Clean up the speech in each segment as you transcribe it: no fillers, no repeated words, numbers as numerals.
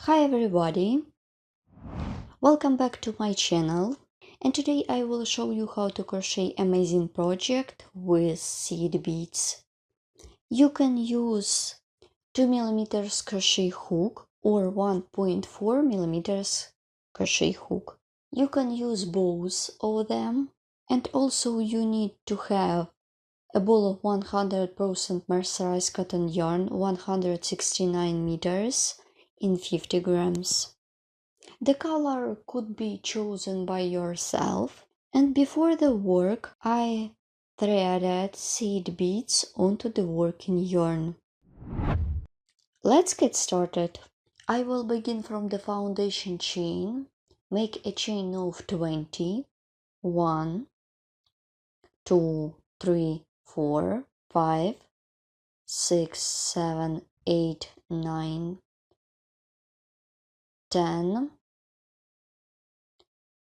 Hi everybody, welcome back to my channel, and today I will show you how to crochet amazing project with seed beads. You can use 2mm crochet hook or 1.4mm crochet hook. You can use both of them, and also you need to have a ball of 100% mercerized cotton yarn 169 meters in 50 grams. The color could be chosen by yourself, and before the work I threaded seed beads onto the working yarn. Let's get started. I will begin from the foundation chain. Make a chain of 20. 1, 2, 3, 4, 5, 6, 7, 8, 9, 10,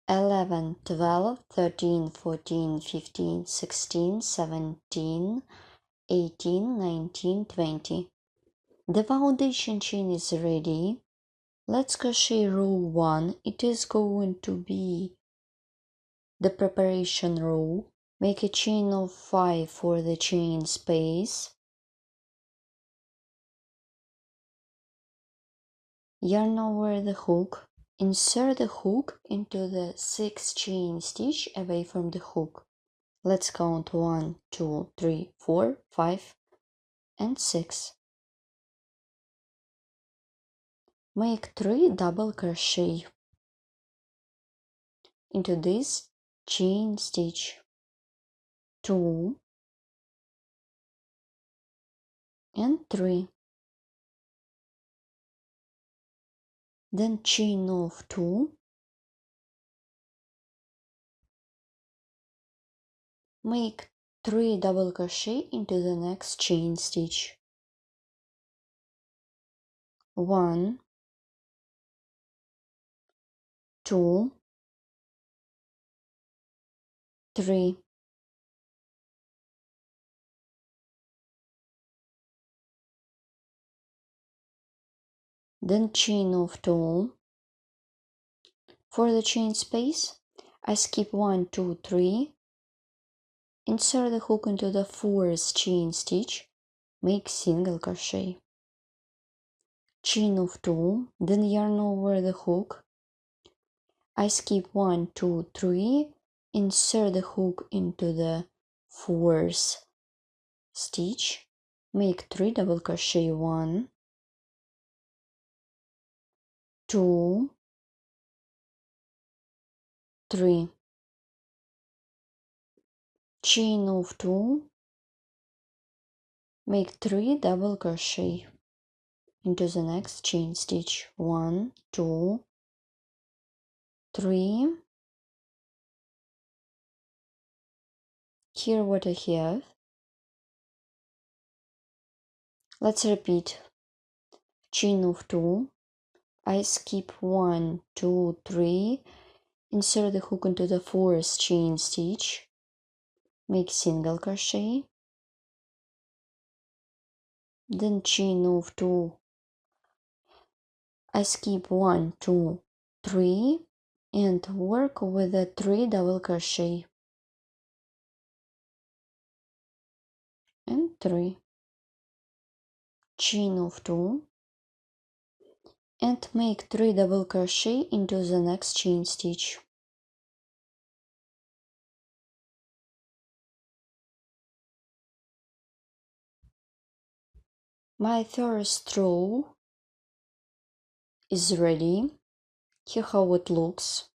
11, 12, 13, 14, 15, 16, 17, 18, 19, 20. The foundation chain is ready. Let's crochet row 1. It is going to be the preparation row. Make a chain of 5 for the chain space. Yarn over the hook. Insert the hook into the 6th chain stitch away from the hook. Let's count 1, 2, 3, 4, 5, and 6. Make 3 double crochet into this chain stitch. 2 and 3. Then chain of 2. Make 3 double crochet into the next chain stitch. 1, 2, 3. Then chain of 2. For the chain space, I skip 1, 2, 3. Insert the hook into the 4th chain stitch. Make single crochet. Chain of 2, then yarn over the hook. I skip 1, 2, 3. Insert the hook into the 4th stitch. Make 3 double crochet. 1, 2, 3. Chain of 2. Make 3 double crochet into the next chain stitch. 1, 2, 3. Here what I have. Let's repeat. Chain of 2. I skip 1, 2, 3. Insert the hook into the 4th chain stitch. Make single crochet. Then chain of 2. I skip 1, 2, 3 and work with the 3 double crochet and 3. Chain of 2 and make 3 double crochet into the next chain stitch. My first row is ready. Here how it looks.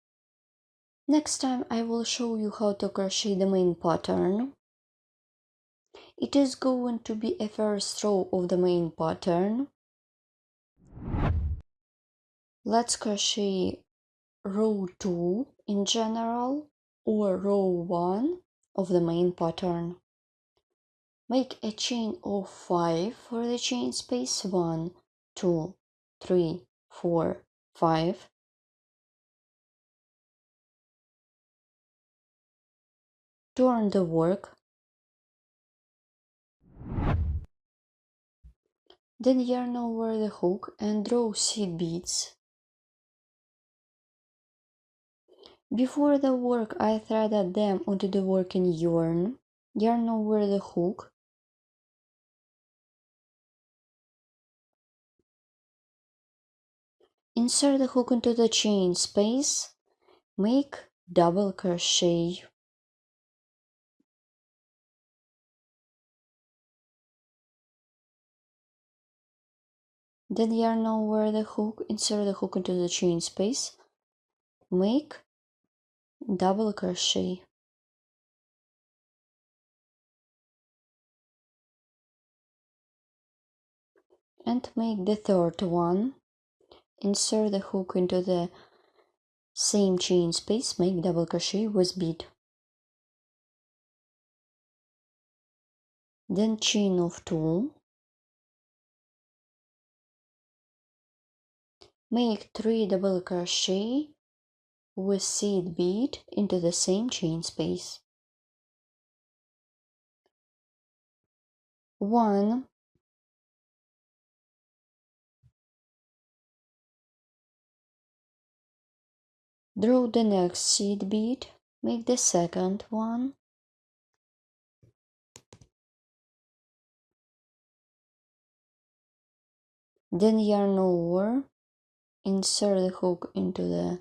Next time I will show you how to crochet the main pattern. It is going to be a first row of the main pattern. Let's crochet row 2 in general or row 1 of the main pattern. Make a chain of 5 for the chain space. 1, 2, 3, 4, 5. Turn the work. Then yarn over the hook and draw seed beads. Before the work, I threaded them onto the working yarn. Yarn over the hook. Insert the hook into the chain space. Make double crochet. Then yarn over the hook, insert the hook into the chain space. Make double crochet. And make the third one. Insert the hook into the same chain space, make double crochet with bead. Then chain of 2. Make 3 double crochet with seed bead into the same chain space. 1, draw the next seed bead, make the second one, then yarn over, insert the hook into the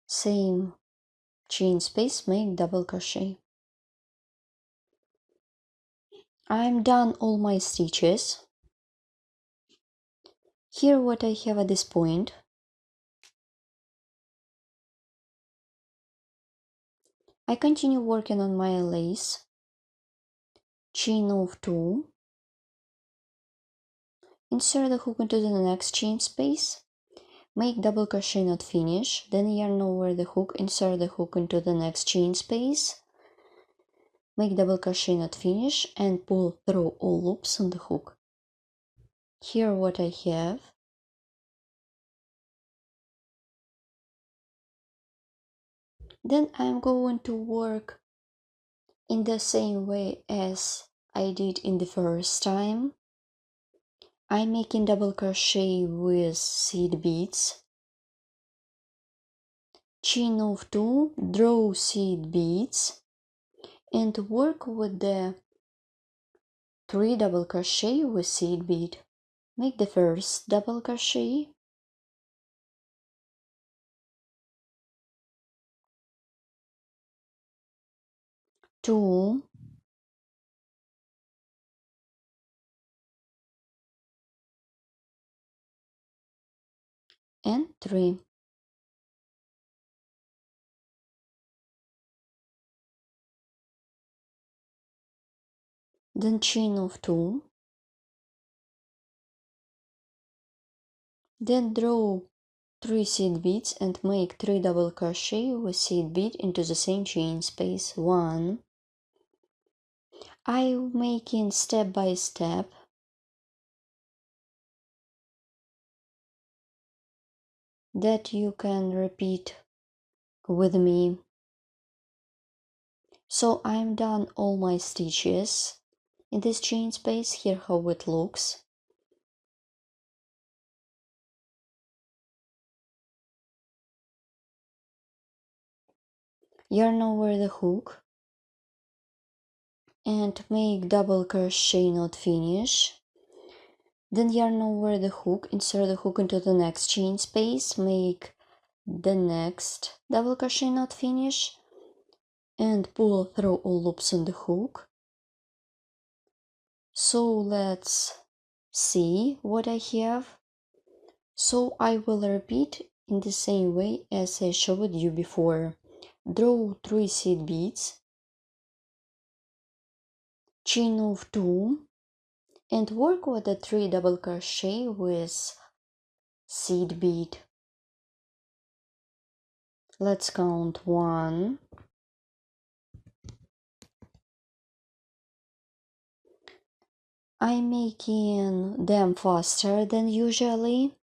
same chain space, make double crochet. I'm done all my stitches. Here what I have at this point. I continue working on my lace. Chain of 2. Insert the hook into the next chain space. Make double crochet not finish, then yarn over the hook, insert the hook into the next chain space. Make double crochet not finish and pull through all loops on the hook. Here what I have. Then I'm going to work in the same way as I did in the first time. I'm making double crochet with seed beads. Chain of 2, draw seed beads and work with the 3 double crochet with seed bead. Make the first double crochet, two, and 3. Then chain of 2, then draw 3 seed beads and make 3 double crochet with seed bead into the same chain space. 1. I'm making step by step. That you can repeat with me. So I'm done all my stitches in this chain space. Here how it looks. Yarn over the hook and make double crochet not finish. Then yarn over the hook, insert the hook into the next chain space, make the next double crochet not finish and pull through all loops on the hook. So let's see what I have. So I will repeat in the same way as I showed you before. Draw 3 seed beads, chain of 2 and work with the 3 double crochet with seed bead. Let's count 1, I'm making them faster than usually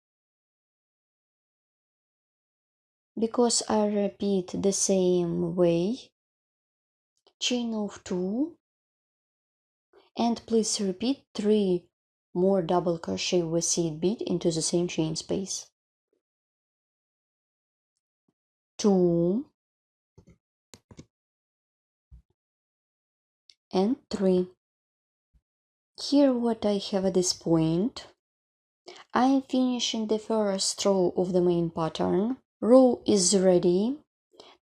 because I repeat the same way. Chain of 2 And please repeat 3 more double crochet with seed bead into the same chain space. 2 and 3. Here what I have at this point, I am finishing the first row of the main pattern. Row is ready.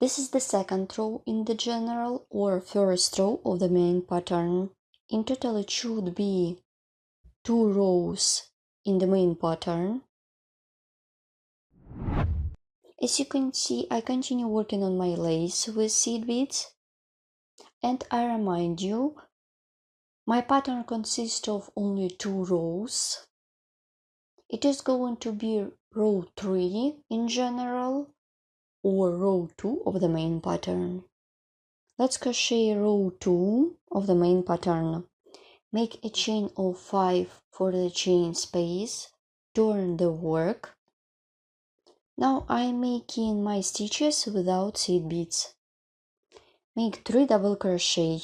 This is the second row in the general or first row of the main pattern. In total it should be 2 rows in the main pattern. As you can see, I continue working on my lace with seed beads, and I remind you, my pattern consists of only 2 rows. It is going to be row 3 in general or row 2 of the main pattern. Let's crochet row 2 of the main pattern. Make a chain of 5 for the chain space, turn the work. Now I'm making my stitches without seed beads. Make 3 double crochet,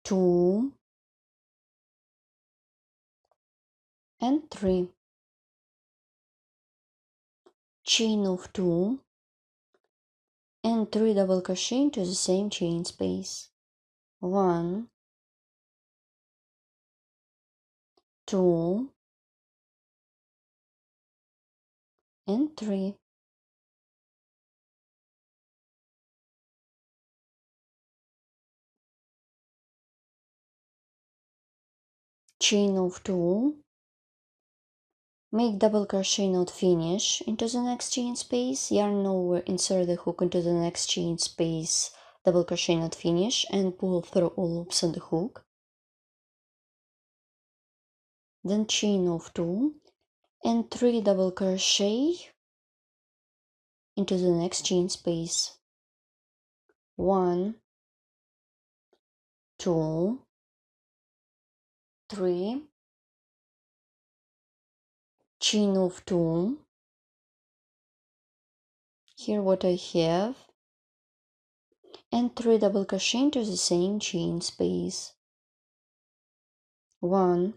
2 and 3, chain of 2 and 3 double crochet into the same chain space. 1, 2 and 3. Chain of 2, make double crochet not finish into the next chain space, yarn over, insert the hook into the next chain space, double crochet not finish, and pull through all loops on the hook. Then chain of 2 and 3 double crochet into the next chain space. 1, 2, 3, chain of 2. Here what I have, and 3 double crochet into the same chain space. 1,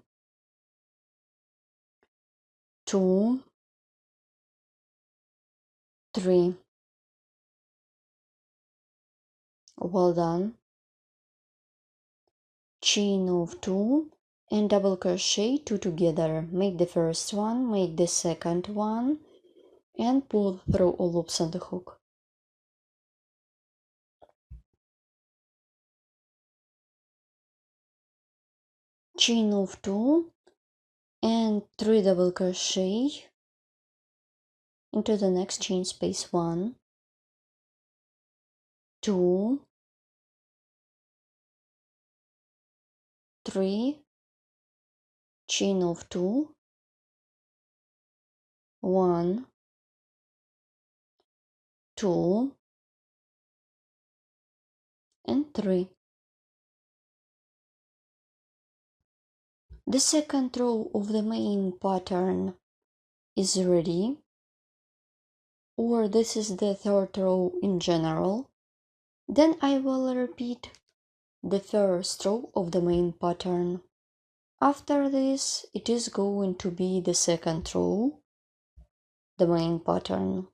2, 3. Well done. Chain of 2 and double crochet 2 together. Make the first one, make the second one, and pull through all loops on the hook. Chain of 2 and 3 double crochet into the next chain space. 1, 2, 3, chain of 2, 1, 2 and 3. The second row of the main pattern is ready, or this is the third row in general. Then I will repeat the first row of the main pattern. After this, it is going to be the second row, the main pattern.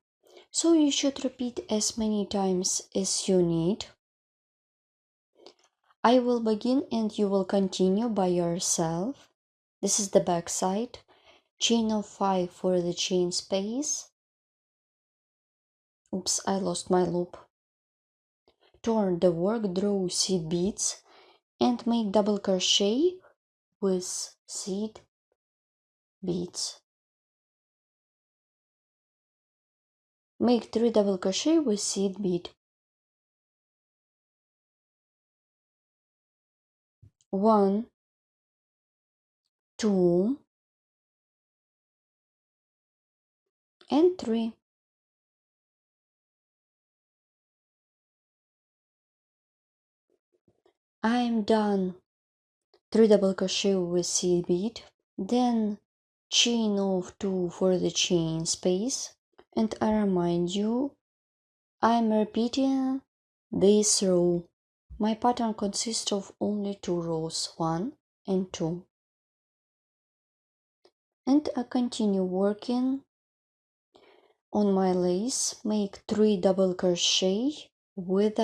So you should repeat as many times as you need. I will begin and you will continue by yourself. This is the back side. Chain of 5 for the chain space. Oops, I lost my loop. Turn the work, draw seed beads and make double crochet with seed beads. Make 3 double crochet with seed bead. 1, 2 and 3. I am done. 3 double crochet with seed bead, then chain of 2 for the chain space, and I remind you, I am repeating this row. My pattern consists of only 2 rows, 1 and 2. And I continue working on my lace, make 3 double crochet with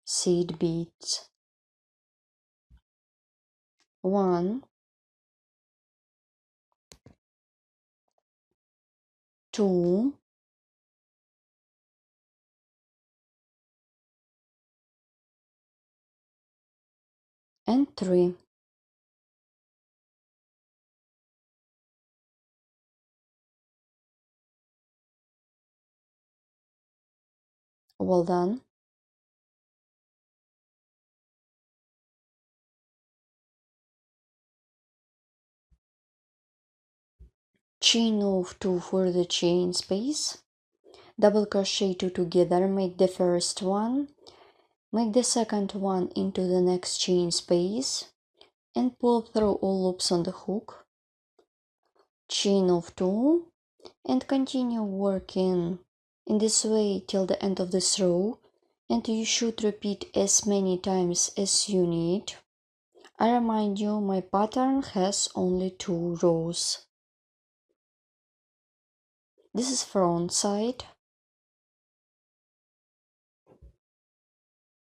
seed beads. 1, 2, and 3. Well done. Chain of 2 for the chain space. Double crochet 2 together, make the first one, make the second one into the next chain space, and pull through all loops on the hook. Chain of 2, and continue working in this way till the end of this row, and you should repeat as many times as you need. I remind you, my pattern has only 2 rows. This is front side.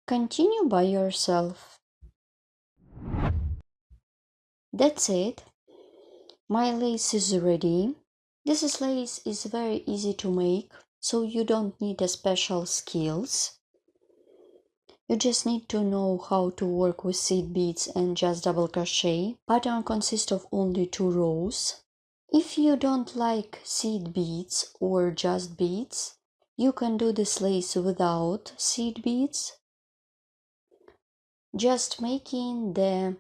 Continue by yourself. That's it. My lace is ready. This lace is very easy to make, so you don't need a special skills. You just need to know how to work with seed beads and just double crochet. Pattern consists of only 2 rows. If you don't like seed beads or just beads, you can do this lace without seed beads, just making the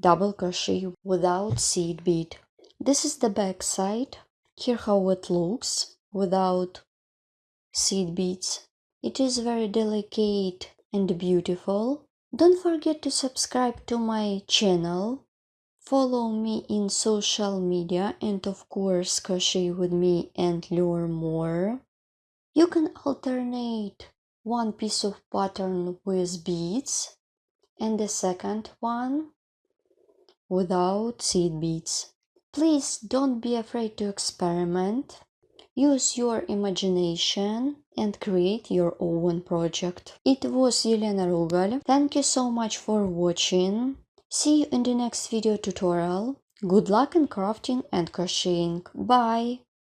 double crochet without seed bead. This is the back side. Here how it looks without seed beads. It is very delicate and beautiful. Don't forget to subscribe to my channel, follow me in social media, and of course crochet with me and learn more. You can alternate one piece of pattern with beads and the second one without seed beads. Please don't be afraid to experiment. Use your imagination and create your own project. It was Elena Rugal. Thank you so much for watching. See you in the next video tutorial. Good luck in crafting and crocheting. Bye!